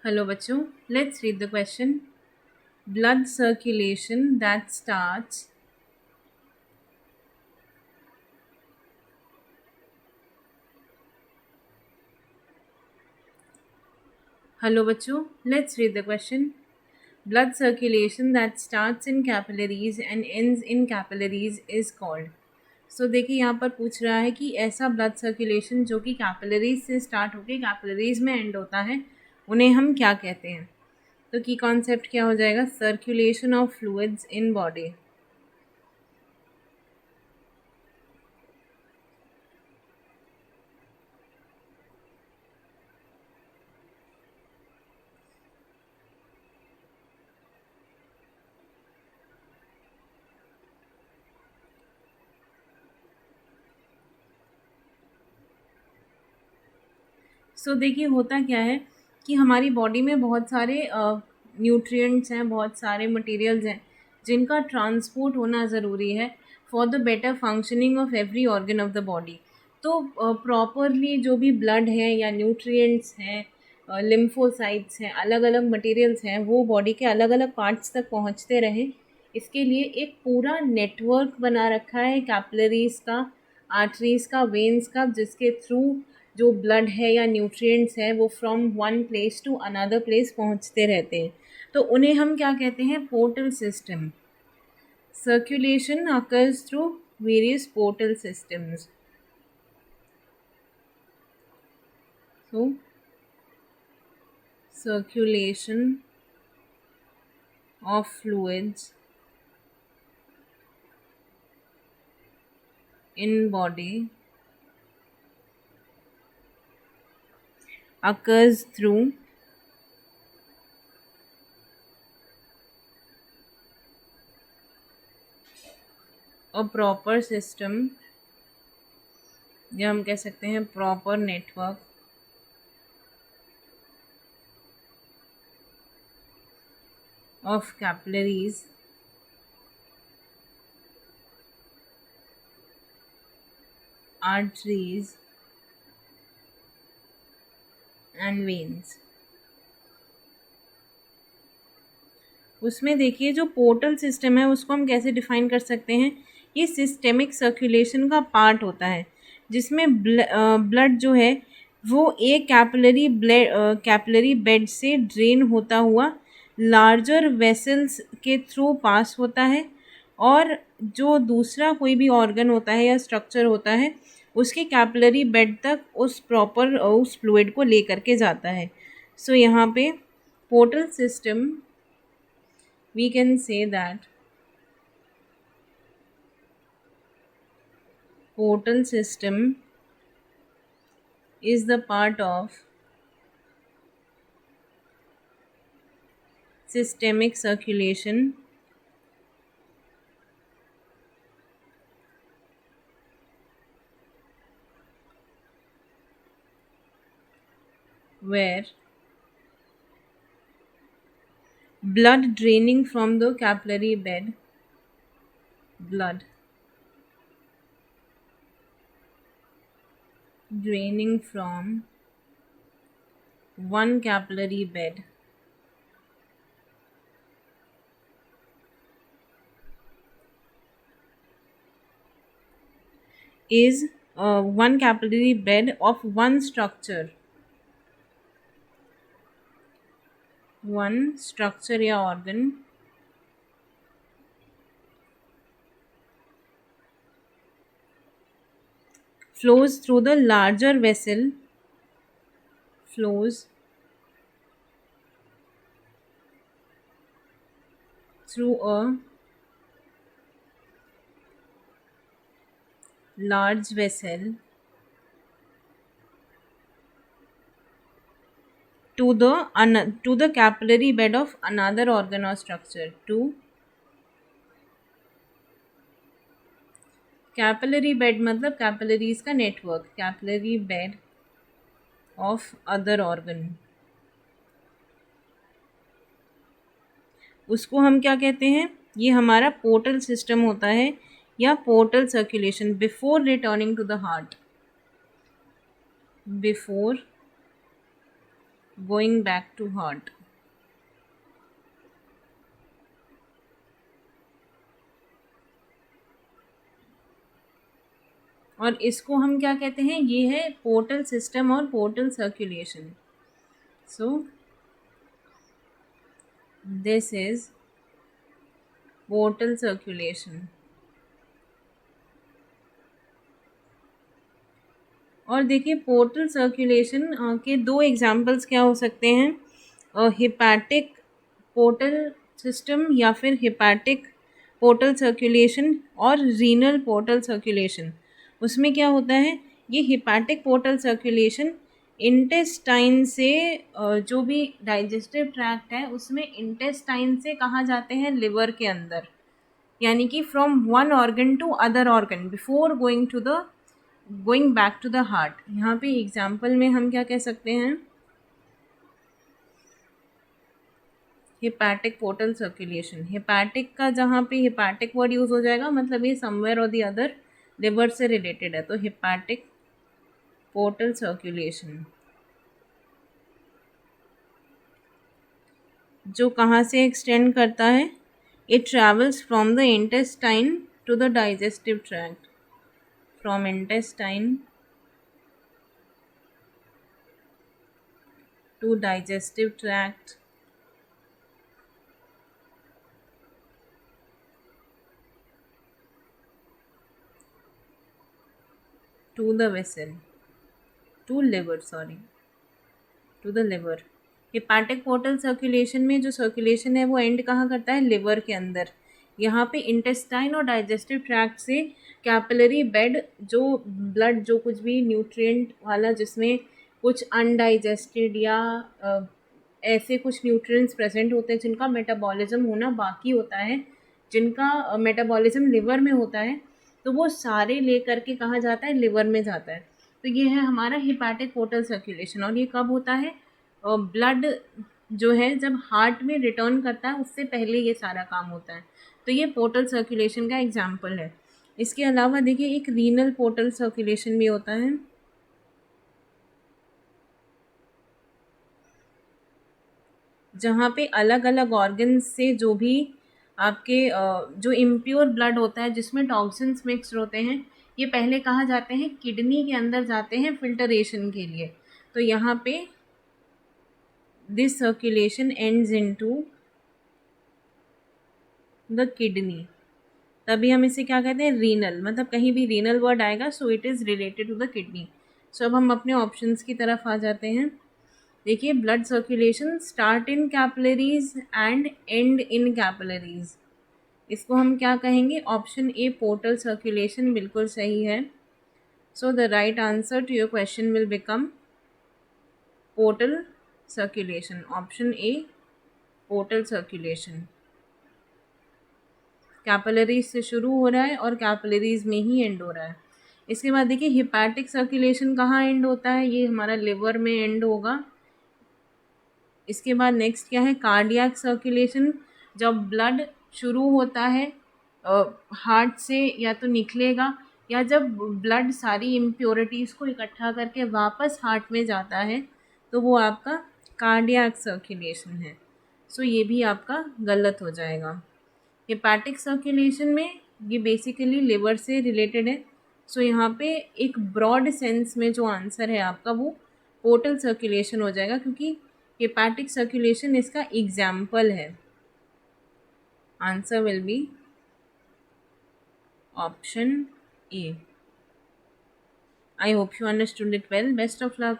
Hello बच्चों, let's read the question. Blood circulation that starts. Hello बच्चों, let's read the question. Blood circulation that starts in capillaries and ends in capillaries is called. So देखिए यहाँ पर पूछ रहा है कि ऐसा ब्लड सर्कुलेशन जो कि कैपिलरीज से स्टार्ट होकर कैपिलरीज में एंड होता है उन्हें हम क्या कहते हैं. तो की कॉन्सेप्ट क्या हो जाएगा, circulation of fluids in body. So देखिए होता क्या है कि हमारी बॉडी में बहुत सारे न्यूट्रिएंट्स हैं, बहुत सारे मटेरियल्स हैं जिनका ट्रांसपोर्ट होना ज़रूरी है for the better functioning of every organ of the body. तो प्रॉपरली जो भी ब्लड है या न्यूट्रिएंट्स हैं, लिम्फोसाइट्स हैं, अलग अलग मटेरियल्स हैं, वो बॉडी के अलग अलग पार्ट्स तक पहुंचते रहें, इसके लिए एक पूरा नेटवर्क बना रखा है कैपिलरीज का, आर्टरीज का, वेन्स का, जिसके थ्रू जो ब्लड है या न्यूट्रिएंट्स है वो from one place to another place पहुंचते रहते हैं. तो उन्हें हम क्या कहते हैं, portal system. Circulation occurs through various portal systems. So circulation of fluids in body occurs through a proper system, या हम कह सकते हैं proper network of capillaries arteries and veins. उसमें देखिए जो पोर्टल सिस्टम है उसको हम कैसे डिफाइन कर सकते हैं. ये सिस्टेमिक सर्कुलेशन का पार्ट होता है जिसमें ब्लड जो है वो एक कैपिलरी बेड से ड्रेन होता हुआ लार्जर वेसल्स के थ्रू पास होता है, और जो दूसरा कोई भी ऑर्गन होता है या स्ट्रक्चर होता है उसके कैपिलरी बेड तक उस फ्लूइड को लेकर के जाता है. सो यहाँ पे portal system, we can say that portal system is the part of systemic circulation where blood draining from the capillary bed, blood draining from one capillary bed is one capillary bed of one structure या organ flows through the larger vessel, flows through a large vessel to the capillary bed of another organ or structure. To capillary bed मतलब capillaries का network, capillary bed of other organ, उसको हम क्या कहते हैं, ये हमारा पोर्टल सिस्टम होता है या portal circulation before returning to the heart, before going back to heart. और इसको हम क्या कहते हैं, ये है पोर्टल सिस्टम और portal circulation. So this is portal circulation. और देखिए पोर्टल सर्कुलेशन के दो एग्जाम्पल्स क्या हो सकते हैं, हिपैटिक पोर्टल सिस्टम या फिर हिपैटिक पोर्टल सर्कुलेशन और रीनल पोर्टल सर्कुलेशन। उसमें क्या होता है, ये हिपैटिक पोर्टल सर्कुलेशन इंटेस्टाइन से जो भी डाइजेस्टिव ट्रैक्ट है उसमें इंटेस्टाइन से कहाँ जाते हैं, लिवर के अंदर, यानी कि from one organ to other organ before going back to the heart. यहाँ पे एग्जाम्पल में हम क्या कह सकते हैं, हिपैटिक पोर्टल सर्कुलेशन। हिपैटिक का जहाँ पे हिपैटिक वर्ड यूज हो जाएगा मतलब ये समवेयर और दी अदर लिवर से रिलेटेड है, तो हिपैटिक पोर्टल सर्कुलेशन जो कहाँ से एक्सटेंड करता है, it travels from the intestine to the digestive tract, from intestine to digestive tract to the vessel, to liver, sorry, to the liver. Hepatic portal circulation में जो circulation है वो and कहाँ करता है, लिवर के अंदर। यहाँ पे इंटेस्टाइन और डाइजेस्टिव ट्रैक्ट से कैपिलरी बेड, जो ब्लड जो कुछ भी न्यूट्रिएंट वाला जिसमें कुछ अनडाइजेस्टेड या ऐसे कुछ न्यूट्रिएंट्स प्रेजेंट होते हैं जिनका मेटाबॉलिज्म होना बाकी होता है, जिनका मेटाबॉलिज्म लिवर में होता है, तो वो सारे ले करके कहाँ जाता है, लिवर में जाता है। तो ये है हमारा हिपैटिक पोर्टल सर्कुलेशन। और ये कब होता है, ब्लड जो है जब हार्ट में रिटर्न करता है उससे पहले ये सारा काम होता है। तो ये पोर्टल सर्कुलेशन का एग्जाम्पल है। इसके अलावा देखिए एक रीनल पोर्टल सर्कुलेशन भी होता है, जहाँ पे अलग अलग ऑर्गन्स से जो भी आपके जो इम्प्योर ब्लड होता है जिसमें टॉक्सिन्स मिक्स होते हैं, ये पहले कहाँ जाते हैं, किडनी के अंदर जाते हैं फिल्टरेशन के लिए। तो यहाँ पे this circulation ends into the kidney, तभी हम इसे क्या कहते हैं, रीनल। मतलब कहीं भी रीनल वर्ड आएगा so it is related to the kidney. So अब हम अपने ऑप्शंस की तरफ आ जाते हैं। देखिए blood circulation start in capillaries and and in capillaries, इसको हम क्या कहेंगे, ऑप्शन ए पोर्टल सर्कुलेशन बिल्कुल सही है। So the right answer to your question will become portal circulation, option A portal circulation. Capillaries से शुरू हो रहा है और कैपिलरीज में ही एंड हो रहा है। इसके बाद देखिए हिपैटिक सर्कुलेशन कहाँ एंड होता है, ये हमारा लिवर में एंड होगा। इसके बाद नेक्स्ट क्या है, कार्डियक सर्कुलेशन, जब ब्लड शुरू होता है हार्ट से या तो निकलेगा, या जब ब्लड सारी इम्प्योरिटीज़ को इकट्ठा करके वापस हार्ट में जाता है तो वो आपका कार्डियक सर्कुलेशन है। सो ये भी आपका गलत हो जाएगा। हिपैटिक सर्कुलेशन में ये बेसिकली लिवर से रिलेटेड है। सो यहाँ पे एक ब्रॉड सेंस में जो आंसर है आपका वो पोर्टल सर्कुलेशन हो जाएगा, क्योंकि हिपैटिक सर्कुलेशन इसका एग्जाम्पल है। Answer will be option A. I hope you understood it well. Best of luck.